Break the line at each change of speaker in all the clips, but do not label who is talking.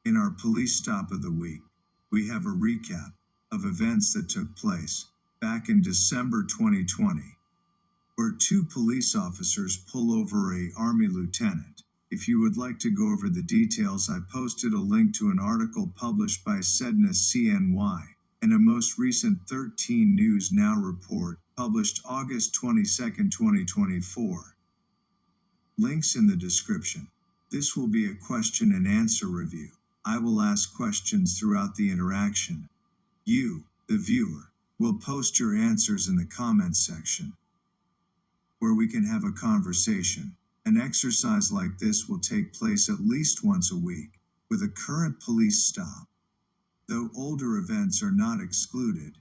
In our police stop of the week, we have a recap of events that took place back in December 2020, where two police officers pull over an Army lieutenant. If you would like to go over the details, I posted a link to an article published by Sedna CNY and a most recent 13 News Now report published August 22, 2024. Links in the description. This will be a question and answer review. I will ask questions throughout the interaction. You, the viewer, will post your answers in the comments section, where we can have a conversation. An exercise like this will take place at least once a week, with a current police stop, though older events are not excluded.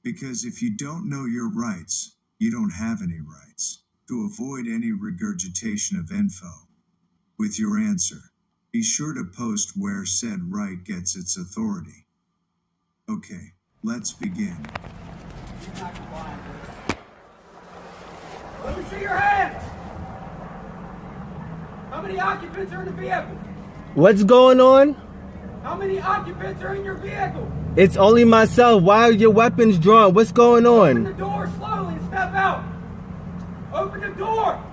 Because if you don't know your rights, you don't have any rights. To avoid any regurgitation of info with your answer, be sure to post where said right gets its authority. Okay, let's begin.
Let me see your hands! How many occupants are in the vehicle?
What's going on?
How many occupants are in your vehicle?
It's only myself. Why are your weapons drawn? What's going
Open the
on?
door slowly and step out. Open the door!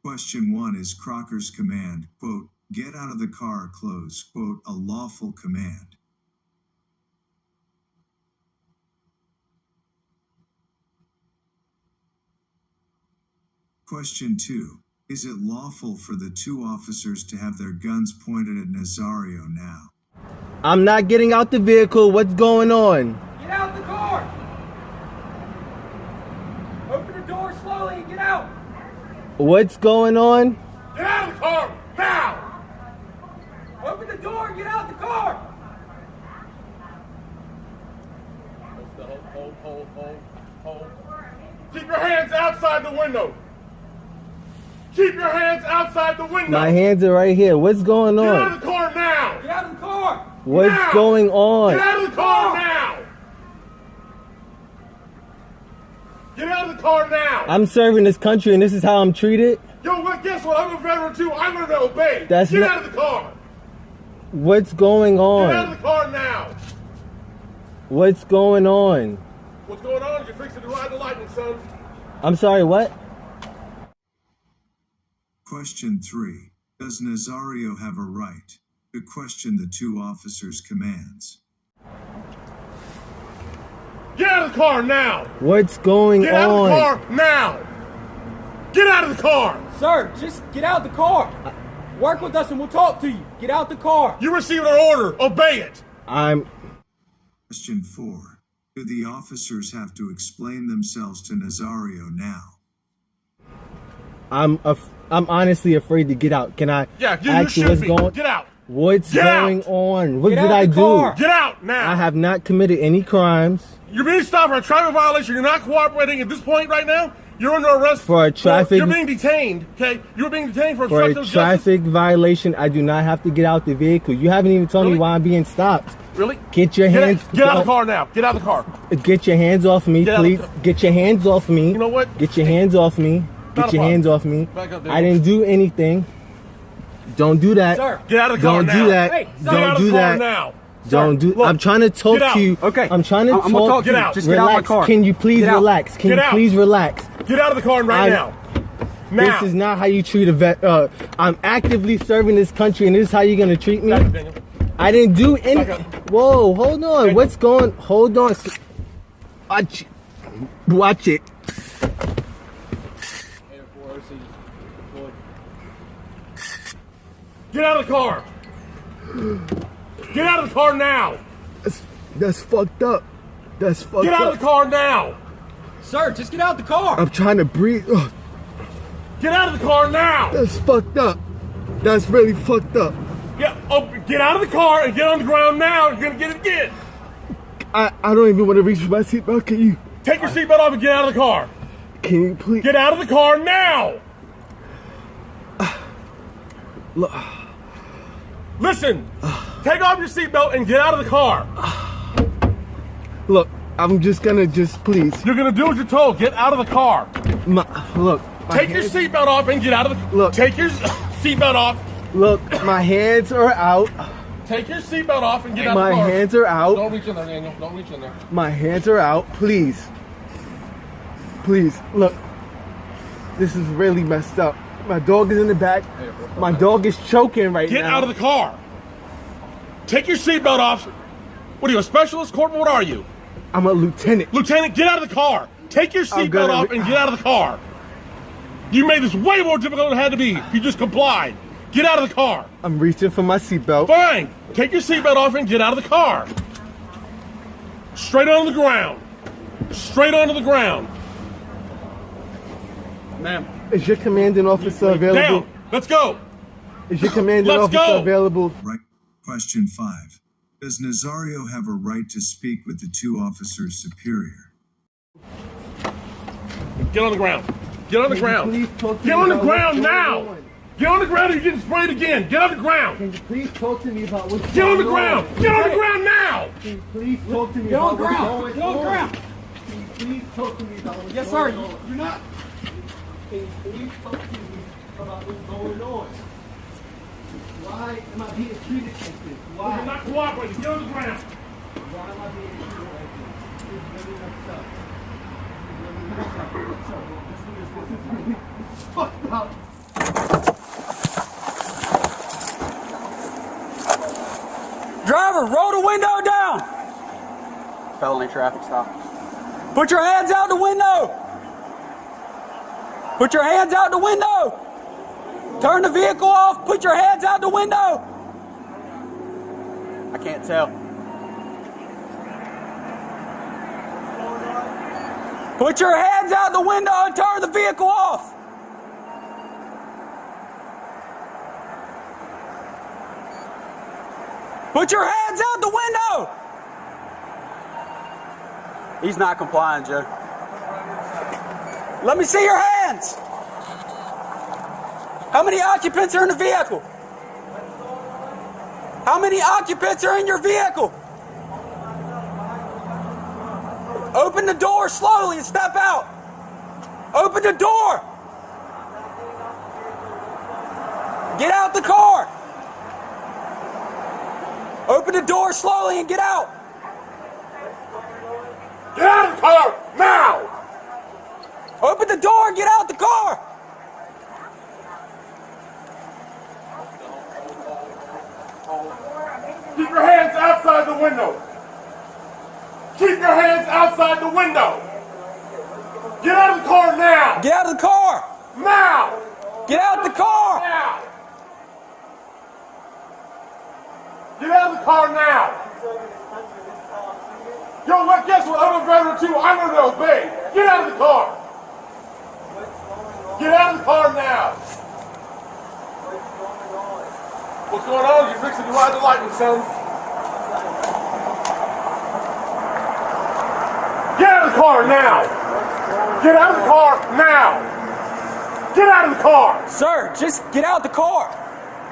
Question 1 is Crocker's command, quote, get out of the car, close, quote, a lawful command. Question 2, is it lawful for the two officers to have their guns pointed at Nazario now?
I'm not getting out the vehicle. What's going on?
Get out the car! Open the door slowly and get out!
What's going on?
Get out of the car! Now! Open the door and get out the car!
Hold. Keep your hands outside the window! Keep your hands outside the window!
My hands are right here. What's going
Get out
on?
of the car now!
Get out of the car!
What's
Now!
going on?
Get out of the car now! Get out of the car now!
I'm serving this country and this is how I'm treated?
Yo, what? Guess what? I'm a veteran too. I'm gonna obey.
That's
Get
not-
out of the car!
What's going
Get out of
on?
the car now!
What's going on?
What's going on? You're fixing to ride the lightning, son.
I'm sorry, what?
Question 3, does Nazario have a right to question the two officers' commands?
Get out of the car now!
What's going
Get out of
on?
the car now! Get out of the car!
Sir, just get out the car. Work with us and we'll talk to you. Get out the car.
You received an order. Obey it.
Question 4, do the officers have to explain themselves to Nazario now?
I'm honestly afraid to get out. Can I
Yeah, you
ask you
should
what's
be.
going?
Get out.
What's
Get out.
going on? What
Get
did
out
I
the
do?
car.
Get out now.
I have not committed any crimes.
You're being stopped for a traffic violation. You're not cooperating at this point right now. You're under arrest
For a traffic-
You're being detained. Okay, you're being detained for
For
obstruction
a
of justice.
traffic violation, I do not have to get out the vehicle. You haven't even told me
Really?
why I'm being stopped.
Really?
Get your hands.
Get out of the car now. Get out of the car.
Get your hands off me,
Get out of
please.
the-
Get your hands off me.
You know what?
Get your hands off me.
Not
Get
a
your
problem.
hands off me.
Back up there.
I didn't do anything. Don't do that.
Sir.
Get out of the car
Don't
now.
do that.
Hey, sir.
Get out
Don't
of
do
the car
that.
now.
Don't do.
look,
I'm trying to talk
get out.
to you.
Okay.
I'm trying to
I'm
talk.
gonna talk to
Get
you.
out.
Just get out
Relax.
my car.
Can you please
Get out.
relax? Can
Get
you
out.
please relax?
Get out of the car right
I-
now. Now.
This is not how you treat a vet. I'm actively serving this country, and this is how you're gonna treat me.
Back up, Daniel.
I didn't do
Back
anything.
up.
Whoa, hold on.
Daniel.
What's going? Hold on. Watch. Watch it.
Get out of the car. Get out of the car now.
That's fucked up. That's fucked
Get out
up.
of the car now.
Sir, just get out the car.
I'm trying to breathe. Ugh,
Get out of the car now.
that's fucked up. That's really fucked up.
Get out of the car and get on the ground now. You're gonna get it again.
I don't even want to reach for my seatbelt. Can you?
Take your seatbelt off and get out of the car.
Can you please?
Get out of the car now.
Look,
Listen. Take off your seatbelt and get out of the car.
look. I'm just gonna please.
You're gonna do what you're told. Get out of the car.
Look. my
Take your
hands-
seatbelt off and get out of the.
Look.
Take your seatbelt off.
Look, my hands are out.
Take your seatbelt off and get out of the
My
car.
hands are out.
Don't reach in there, Daniel. Don't reach in there.
My hands are out. Please. Please. Look. This is really messed up. My dog is in the back. My dog is choking right now.
Get out of the car. Take your seatbelt off. What are you, a specialist, Corporal? What are you?
I'm a lieutenant.
Lieutenant, get out of the car. Take your seatbelt off and get out of the car. You made this way more difficult than it had to be. You just complied. Get out of the car.
I'm reaching for my seatbelt.
Fine. Take your seatbelt off and get out of the car. Straight onto the ground. Straight onto the ground. Ma'am.
Is your commanding officer available?
Down. Let's go.
Is your commanding
Let's
officer
go.
available?
Right. Question 5. Does Nazario have a right to speak with the 2 officers superior?
Get on the ground. Get on the ground.
Please talk to
Get
me
on the
about
ground
what's
now.
going on.
Get on the ground or you're getting sprayed again. Get on the ground.
Can you please talk to me about what's
Get on the
going
ground. Get on the ground now.
Can you please talk to me
Get on
about
the
what's
ground.
going
Get on the
on?
ground.
Can you please talk to me about what's
Yes,
going
sir.
on?
You're not.
Can you please talk to me about what's going on? Why am I being treated like this? Why?
You're not cooperating. Get on the ground.
Why am I being treated like this? It's really messed up. It's really messed up. This is really fucked up.
Driver, roll the window down. Felony traffic stop. Put your hands out the window. Put your hands out the window. Turn the vehicle off. Put your hands out the window. I can't tell. Put your hands out the window and turn the vehicle off. Put your hands out the window. He's not complying, Joe. Let me see your hands. How many occupants are in the vehicle? How many occupants are in your vehicle? Open the door slowly and step out. Open the door. Get out the car. Open the door slowly and get out.
Get out of the car now.
Open the door and get out the car.
Keep your hands outside the window. Keep your hands outside the window. Get out of the car now.
Get out of the car.
Now.
Get out of the car.
Now. Get out of the car now. Yo, what? Guess what? I'm a veteran too. I learned to obey. Get out of the car. Get out of the car now. What's going on? You're fixing to ride the lightning, son. Get out of the car now. Get out of the car now. Get out of the car.
Sir, just get out the car.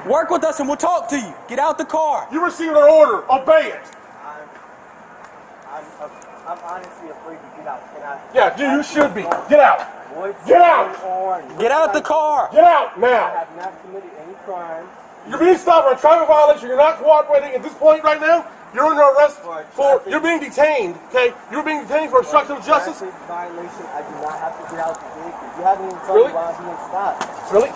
Work with us and we'll talk to you. Get out the car.
You received an order. Obey it.
I'm honestly afraid to get out. Can I?
Yeah, you should be. Get out.
What's
Get out.
going on?
Get out the car.
Get out
I
now.
have not committed any crime.
You're being stopped for a traffic violation. You're not cooperating. At this point right now, you're under arrest for, you're being detained, okay? You're being detained for obstruction of justice.
Traffic violation. I do not have to get out the vehicle. You haven't even told
Really?
me why I'm being stopped.
Really?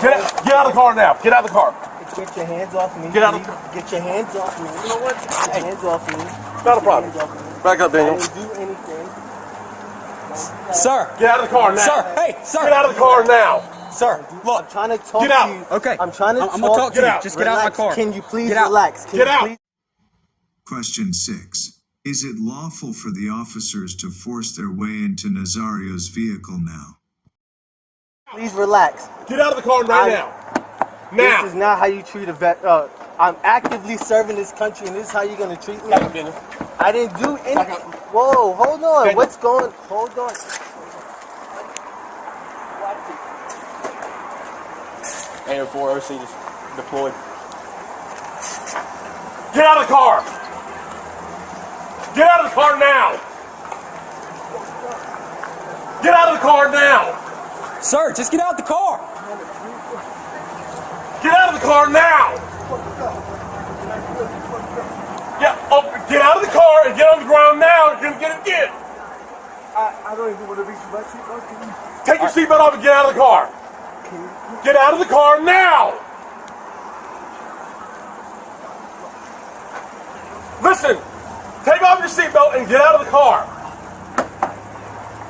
Get out of the car now. Get out of the car.
Get your hands off me.
Get out of
please. Get your hands off me.
You know what?
Get your hands off me.
Not a problem.
Get your hands off me.
Back up,
I
Daniel.
didn't do anything.
Sir.
Get out of the car now.
Sir. Hey, sir.
Get out of the car now.
Sir, look.
I'm trying to talk
Get out.
to you.
Okay.
I'm trying to
I'm gonna talk to
Get
you.
out.
Just get out of my
Relax.
car.
Can you please
Get out.
relax? Can
Get
you
out.
please-
Question 6. Is it lawful for the officers to force their way into Nazario's vehicle now?
Please relax.
Get out of the car right now. Now.
This is not how you treat a vet. I'm actively serving this country, and this is how you're gonna treat me.
Back up, Daniel.
I didn't do anything.
Back up.
Whoa, hold on.
Daniel.
What's going? Hold on.
AO4 OC just deployed.
Get out of the car. Get out of the car now. Get out of the car now.
Sir, just get out the car.
car now! Yeah, get out of the car and get on the ground now. You're gonna get it again.
I don't even want to reach my seatbelt. Can you?
Take your seatbelt off and get out of the car. Get out of the car now! Listen, take off your seatbelt and get out of the car.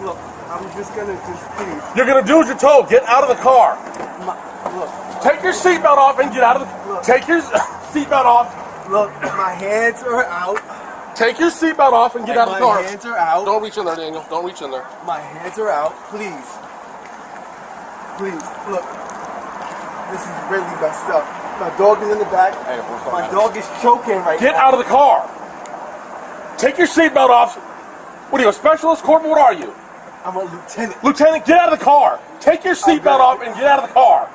Look, I'm just gonna please.
You're gonna do what you're told. Get out of the car.
Look,
Take your seatbelt off and get out of the. Take your seatbelt off.
look, my hands are out.
Take your seatbelt off and get out of the car.
My hands are out.
Don't reach in there, Daniel. Don't reach in there.
My hands are out. Please. Please, look. This is really messed up. My dog is in the back.
Hey,
my dog is choking right
Get
now.
out of the car. Take your seatbelt off. What are you, a specialist, corporal? What are you?
I'm a lieutenant.
Lieutenant, get out of the car. Take your seatbelt off and get out of the car.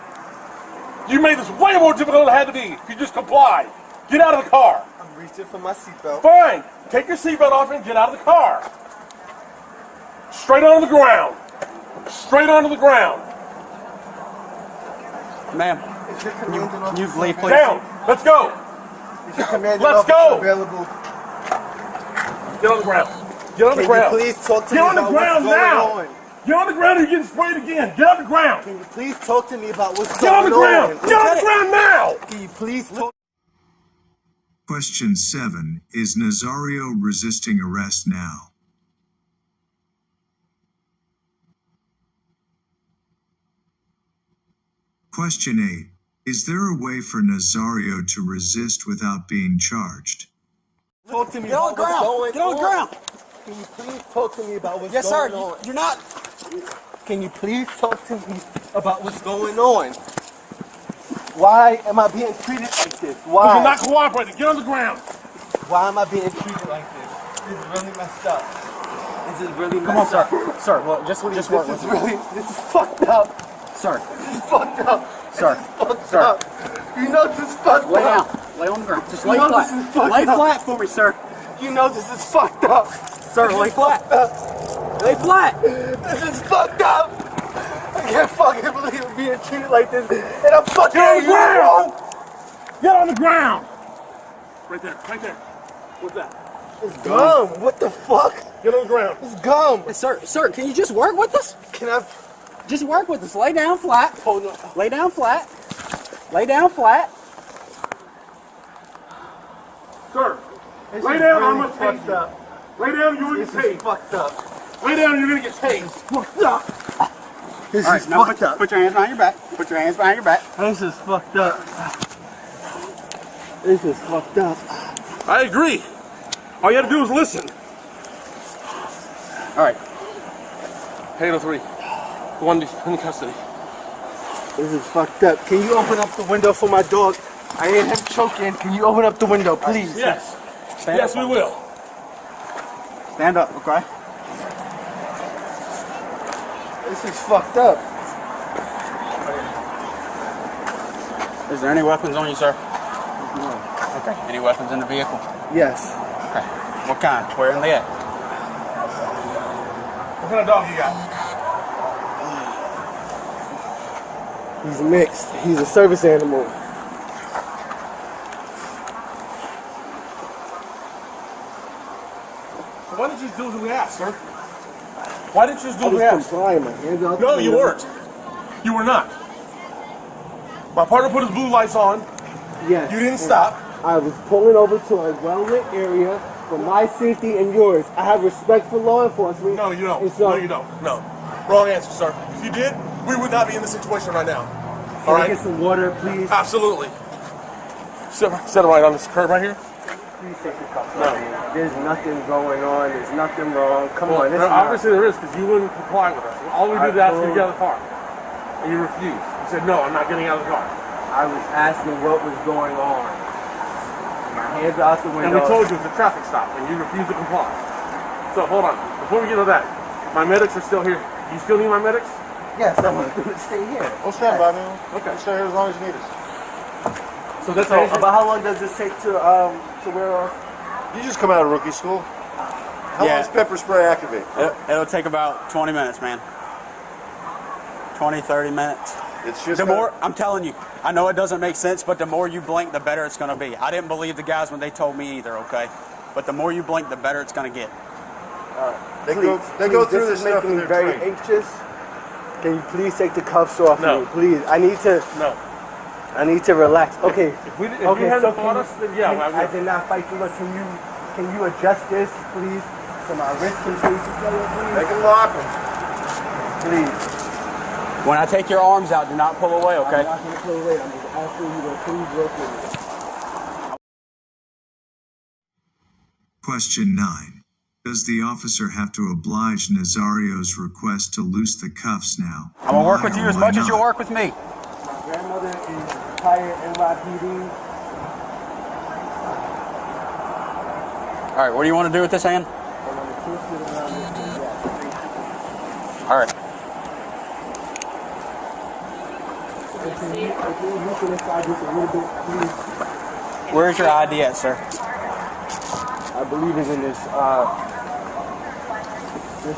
You made this way more difficult than it had to be. If you just comply. Get out of the car.
I'm reaching for my seatbelt.
Fine. Take your seatbelt off and get out of the car. Straight onto the ground. Straight onto the ground.
Ma'am,
Is your commanding
can
officer
you leave, please?
Down. Let's go.
Is your commanding
Let's
officer
go.
available?
Get on the ground. Get on the
Can
ground.
you please talk to
Get
me
on the
about
ground
what's
now.
going on?
Get on the ground or you're getting sprayed again. Get on the ground.
Can you please talk to me about what's
Get on
going
the ground.
on?
Get on the ground now.
Can you please talk?
Question 7. Is Nazario resisting arrest now? Question 8. Is there a way for Nazario to resist without being charged?
Talk to me
Get on
about
the
what's
ground.
going
Get on the ground.
Can you please talk to me about what's
Yes, sir.
going on?
You're not.
Can you please talk to me about what's going on? Why am I being treated like this? Why?
You're not cooperating. Get on the ground.
Why am I being treated like this? This is really messed up. This is really
Come on,
messed up.
Sir, well, just work
This
with
is
me.
really, this is fucked up.
Sir,
This is fucked up.
Sir.
This is fucked
Sir.
up. You know this is fucked
lay
up.
down. Lay on the ground. Just
You
lay
know
flat.
this is fucked
Lay
up.
flat for me, sir.
You know this is fucked up.
Sir, lay flat. Lay flat.
This is fucked up. I can't fucking believe I'm being treated like this. And I'm fucking
Get on the ground.
wrong.
Get on the ground. Right there. Right there. What's that?
It's gum. What the fuck?
Get on the ground.
It's gum.
Sir, can you just work with us?
Can I?
Just work with us. Lay down flat.
Hold on.
Lay down flat. Lay down flat.
Sir,
This
lay
is
down.
really
I'm going to
fucked
tase you.
up.
Lay down. You're going
This
to get
is
tased.
fucked up.
Lay down. You're going to get tased.
Fucked up. This
All
is
right, now
fucked
put,
up.
put your hands behind your back. Put your hands behind your back.
This is fucked up. This is fucked up.
I agree. All you have to do is listen.
All right.
803. The one in custody.
This is fucked up. Can you open up the window for my dog? I hear him choking. Can you open up the window, please?
Yes.
Stand
Yes,
up.
we will.
Stand up, okay?
This is fucked up.
Is there any weapons on you, sir? No. Okay. Any weapons in the vehicle?
Yes.
Okay. What kind? Where and at?
What kind of dog you got?
He's mixed. He's a service animal.
So why didn't you just do as we asked, sir? Why didn't you just do
I
as we
was
asked?
complying. My hands out.
No,
the
you
window.
weren't. You were not. My partner put his blue lights on.
Yes.
You didn't stop.
I was pulling over to a well-lit area for my safety and yours. I have respect for law enforcement.
No, you don't.
And so,
No, you don't. No. Wrong answer, sir. If you did, we would not be in this situation right now.
Can
All
I
right?
get some water, please?
Absolutely. Set it right on this curb right here.
Please take your cuffs off. There's nothing going on. There's nothing wrong. Come on. This is
Obviously there is because you wouldn't comply with us. All we did is ask you to get out of the car. And you refused. You said, no, I'm not getting out of the car.
I was asking what was going on. My hands are out the window.
And we told you it's a traffic stop, and you refused to comply. So hold on. Before we get to that, my medics are still here. You still need my medics?
Yes, I'm going to stay here.
We'll stand by, man.
Okay.
We'll stay here as long as you need us.
So that's
So,
all.
about how long does this take to wear off?
You just come out of rookie school. How long does pepper spray activate?
It'll take about 20 minutes, man. 20, 30 minutes.
It's just
The more, I'm telling you, I know it doesn't make sense, but the more you blink, the better it's going to be. I didn't believe the guys when they told me either, okay? But the more you blink, the better it's going to get.
They go through this
is
stuff
making
in
me
their
very
training.
anxious. Can you please take the cuffs off
No.
me? Please. I need to relax. Okay.
If you hadn't
so
fought us, then yeah,
I did not fight you, but can you adjust this, please? So my wrist can stay together,
They
please?
can lock them.
Please.
When I take your arms out, do not pull away, okay?
I'm not going to pull away. I'm just asking you to please work with me.
Question 9. Does the officer have to oblige Nazario's request to loose the cuffs now?
I'm going to work
Why
with you
or
as
why
much as you
not?
work with me.
My grandmother is retired NYPD.
All right, what do you want to do with this hand?
I want to twist it around this way. Yeah.
All right.
Can you look inside just a little bit, please?
Where's your ID at, sir?
I believe it's in this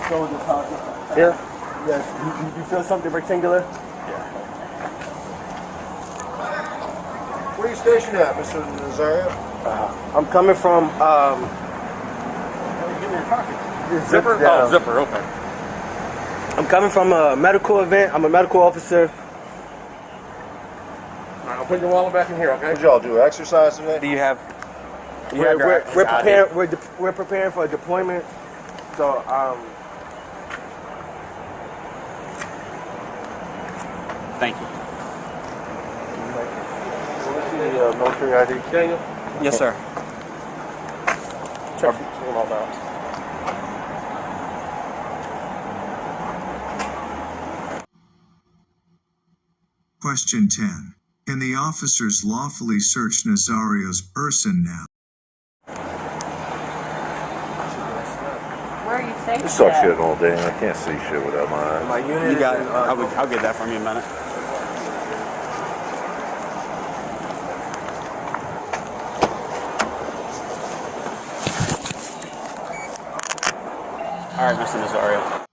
shoulder pocket.
Here?
Yes. You feel something rectangular?
Where are you stationed at, Mr. Nazario?
I'm coming from
Give me your pocket.
zipper.
Oh, zipper, okay.
I'm coming from a medical event. I'm a medical officer.
All right, I'll put your wallet back in here, okay?
What y'all do? Exercise today?
Do you have...
We're preparing for a deployment. So
Thank you.
The military ID.
Daniel?
Yes, sir.
Check them all out.
Question 10. Can the officers lawfully search Nazario's person now?
Where are you stationed?
This sucks
at?
shit all day, and I can't see shit without my eyes.
my unit.
You got it.
is in,
I'll get that from you in a minute. All right, Mr. Nazario.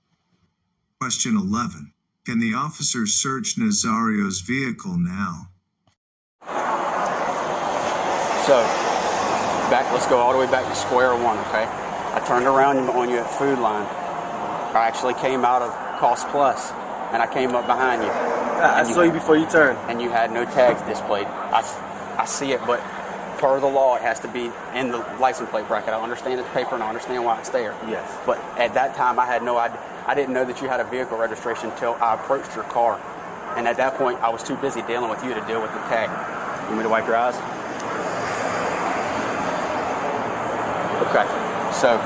Question 11. Can the officers search Nazario's vehicle now?
So, let's go all the way back to square one, okay? I turned around on you at Food Line. I actually came out of Cost Plus, and I came up behind you.
I saw you before you turned.
And you had no tags displayed. I see it, but per the law, it has to be in the license plate bracket. I understand it's paper, and I understand why it's there.
Yes.
But at that time, I had no idea. I didn't know that you had a vehicle registration until I approached your car. And at that point, I was too busy dealing with you to deal with the tag. You want me to wipe your eyes? Okay. So,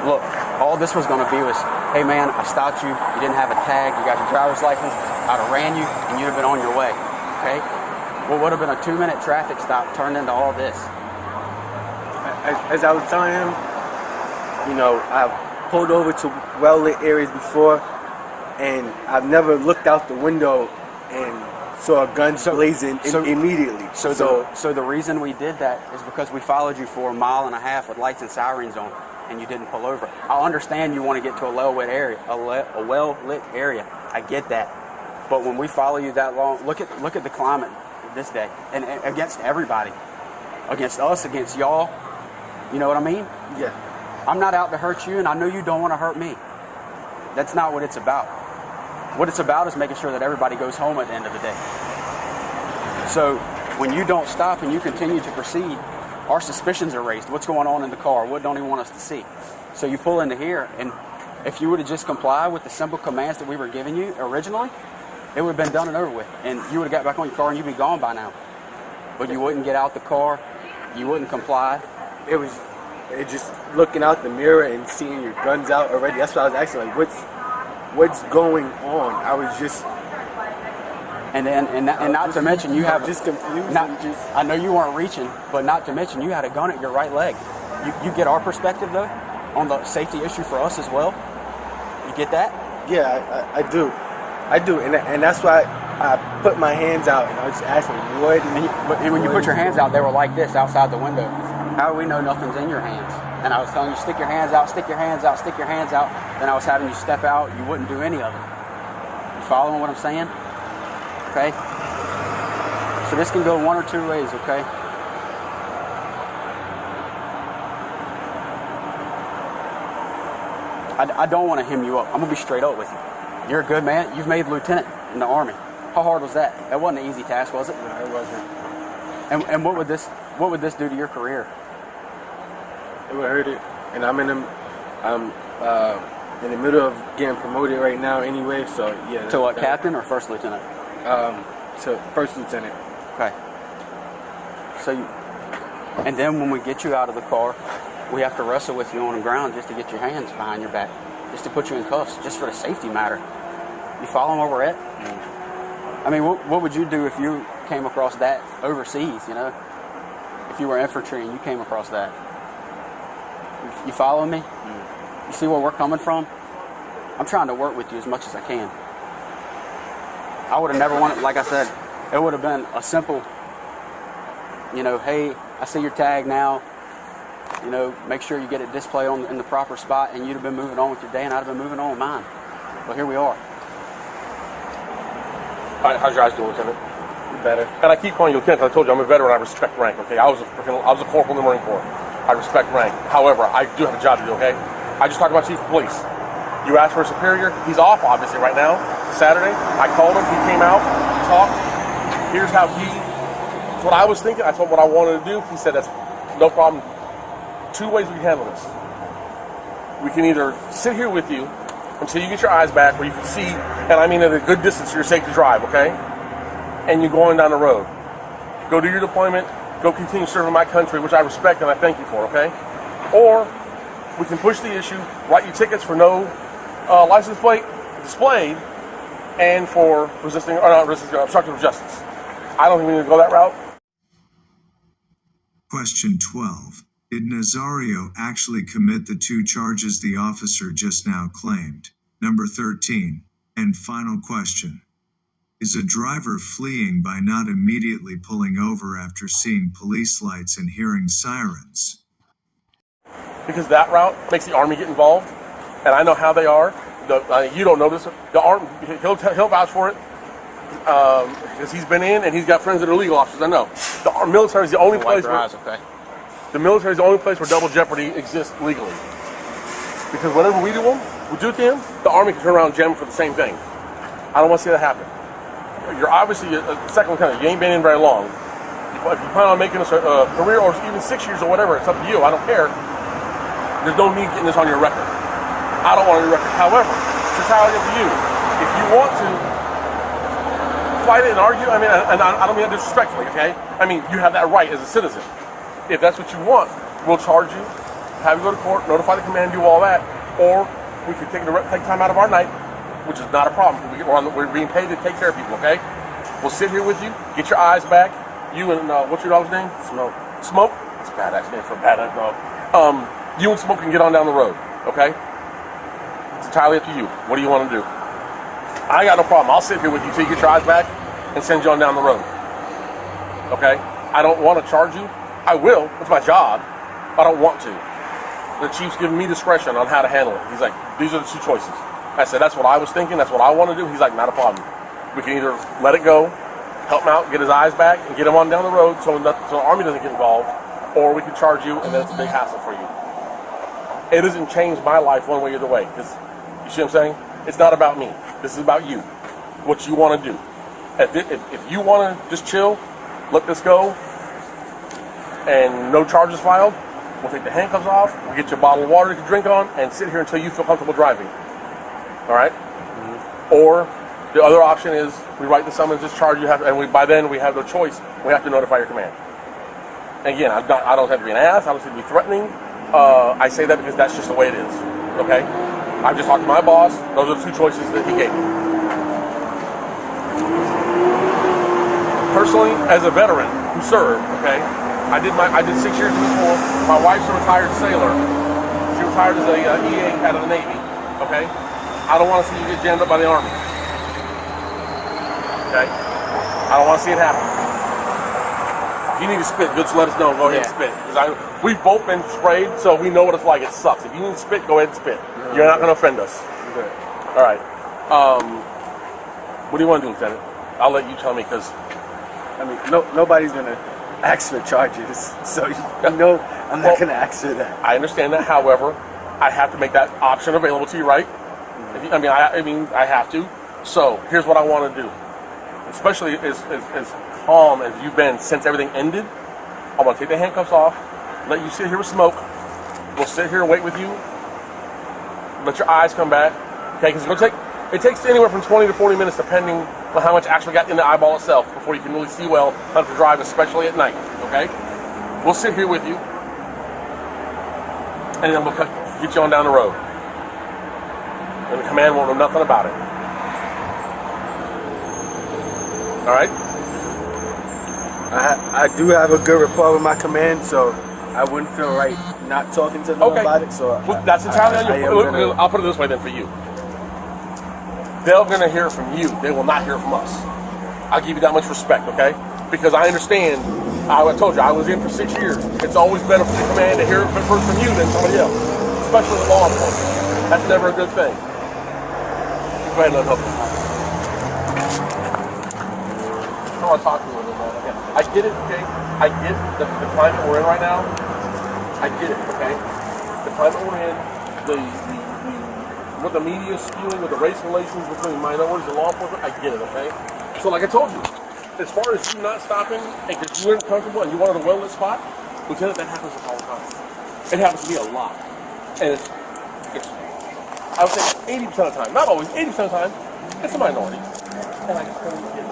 look, all this was going to be was, hey man, I stopped you. You didn't have a tag. You got your driver's license. I'd have ran you, and you'd have been on your way. Okay? What would have been a 2-minute traffic stop turned into all this.
As I was telling him, you know, I've pulled over to well-lit areas before, and I've never looked out the window and saw guns blazing immediately.
So the reason we did that is because we followed you for 1.5 miles with lights and sirens on, and you didn't pull over. I understand you want to get to a well-lit area, a well-lit area. I get that, but when we follow you that long, look at the climate this day, and against everybody, against us, against y'all. You know what I mean?
Yeah.
I'm not out to hurt you, and I know you don't want to hurt me. That's not what it's about. What it's about is making sure that everybody goes home at the end of the day. So when you don't stop and you continue to proceed, our suspicions are raised. What's going on in the car? What don't he want us to see? So you pull into here, and if you would have just complied with the simple commands that we were giving you originally, it would have been done and over with. And you would have got back on your car and you'd be gone by now. But you wouldn't get out the car. You wouldn't comply.
It just looking out the mirror and seeing your guns out already. That's what I was asking, like, what's going on? I was just...
And not to mention you have...
just confused.
I know you weren't reaching, but not to mention you had a gun at your right leg. You get our perspective, though, on the safety issue for us as well? You get that?
Yeah, I do. I do, and that's why I put my hands out, and I was just asking, what...
And when you put your hands out, they were like this outside the window. How do we know nothing's in your hands? And I was telling you, stick your hands out, stick your hands out, stick your hands out. Then I was having you step out. You wouldn't do any of it. You following what I'm saying? okay? So this can go one or two ways, okay? I don't want to hem you up. I'm going to be straight up with you. You're a good man. You've made lieutenant in the Army. How hard was that? That wasn't an easy task, was it?
No, it wasn't.
And what would this do to your career?
It would hurt it. And I'm in the middle of getting promoted right now anyway, so yeah.
To what, captain or first lieutenant?
To first lieutenant.
Okay. So, and then when we get you out of the car, we have to wrestle with you on the ground just to get your hands behind your back, just to put you in cuffs, just for the safety matter. You follow where we're at? I mean, what would you do if you came across that overseas, you know? If you were infantry and you came across that? You follow me? You see where we're coming from? I'm trying to work with you as much as I can. I would have never wanted, like I said, it would have been a simple, you know, hey, I see your tag now, you know, make sure you get it displayed in the proper spot, and you'd have been moving on with your day, and I'd have been moving on with mine. Well, here we are.
How's your eyes doing, Lieutenant?
Better.
And I keep calling you Lieutenant. I told you I'm a veteran. I respect rank. Okay, I was a corporal in the Marine Corps. I respect rank. However, I do have a job to do. Okay, I just talked about Chief of Police. You asked for a superior. He's off, obviously, right now. It's Saturday. I called him. He came out. Talked. Here's how That's what I was thinking. I told him what I wanted to do. He said that's no problem. Two ways we can handle this. We can either sit here with you until you get your eyes back where you can see, and I mean at a good distance, you're safe to drive, okay? And you're going down the road. Go do your deployment, go continue serving my country, which I respect and I thank you for, okay? Or we can push the issue, write you tickets for no license plate displayed and for obstructive justice. I don't even need to go that route.
Question 12. Did Nazario actually commit the two charges the officer just now claimed? Number 13. And final question. Is a driver fleeing by not immediately pulling over after seeing police lights and hearing sirens?
Because that route makes the Army get involved, and I know how they are. You don't know this. The Army, he'll vouch for it because he's been in and he's got friends that are legal officers. I know. The military is the only place where the military is the only place where double jeopardy exists legally. Because whenever we do to him, the Army can turn around and jam him for the same thing. I don't want to see that happen. You're obviously a second lieutenant. You ain't been in very long. If you plan on making a career or even 6 years or whatever, it's up to you. I don't care. There's no need getting this on your record. I don't want it on your record. However, it's entirely up to you. If you want to fight it and argue, I mean, and I don't mean that disrespectfully, okay? I mean, you have that right as a citizen. If that's what you want, we'll charge you, have you go to court, notify the command, do all that, or we could take time out of our night, which is not a problem. We're being paid to take care of people, okay? We'll sit here with you, get your eyes back. You and, what's your dog's name?
Smoke.
Smoke? That's a badass name for a badass dog. You and Smoke can get on down the road, okay? It's entirely up to you. What do you want to do? I got no problem. I'll sit here with you till you get your eyes back and send you on down the road, okay? I don't want to charge you. I will. It's my job. I don't want to. The chief's giving me discretion on how to handle it. He's like, these are the two choices. I said, that's what I was thinking. That's what I want to do. He's like, not a problem. We can either let it go, help him out, get his eyes back, and get him on down the road so the Army doesn't get involved, or we can charge you, and then it's a big hassle for you. It doesn't change my life one way or the way. Because, you see what I'm saying? It's not about me. This is about you. What you want to do. If you want to just chill, let this go, and no charges filed, we'll take the handcuffs off, we'll get you a bottle of water to drink on, and sit here until you feel comfortable driving. All right? Mm-hmm. Or the other option is we write the summons, discharge you, by then we have no choice. We have to notify your command. And again, I don't have to be an ass. I don't have to be threatening. I say that because that's just the way it is. Okay? I've just talked to my boss. Those are the two choices that he gave me. Personally, as a veteran who served, okay, I did 6 years in the Corps. My wife's a retired sailor. She retired as a EA out of the Navy. Okay? I don't want to see you get jammed up by the Army. Okay? I don't want to see it happen. If you need to spit, just let us know. Go ahead and spit. Because we've both been sprayed, so we know what it's like. It sucks. If you need to spit, go ahead and spit. You're not going to offend us.
Okay.
All right. What do you want to do, Lieutenant? I'll let you tell me because
I mean, nobody's gonna ask for charges, so I'm not gonna ask for that.
I understand that. However, I have to make that option available to you, right? I mean, I have to. So here's what I want to do. Especially as calm as you've been since everything ended, I want to take the handcuffs off, let you sit here with smoke. We'll sit here and wait with you. Let your eyes come back, okay? Because it takes anywhere from 20 to 40 minutes, depending on how much actually got in the eyeball itself, before you can really see well how to drive, especially at night. Okay? We'll sit here with you, and then we'll get you on down the road. And the command won't know nothing about it. All right?
I do have a good rapport with my command, so I wouldn't feel right not talking to them about it. So
well, that's entirely on you. I'll put it this way then for you. They're going to hear from you. They will not hear from us. I'll give you that much respect, okay? Because I understand. I told you, I was in for 6 years. It's always better for the command to hear it first from you than somebody else, especially with law enforcement. That's never a good thing. Go ahead and let them. I want to talk to you a little bit, man. I get it, okay? I get the climate we're in right now. I get it, okay? The climate we're in, what the media is spewing with the race relations between minorities and law enforcement, I get it, okay? So like I told you, as far as you not stopping and because you weren't comfortable and you wanted a well-lit spot, Lieutenant, that happens all the time. It happens to me a lot. And it's I would say 80% of the time, not always, 80% of the time, it's a minority. And I just couldn't get it.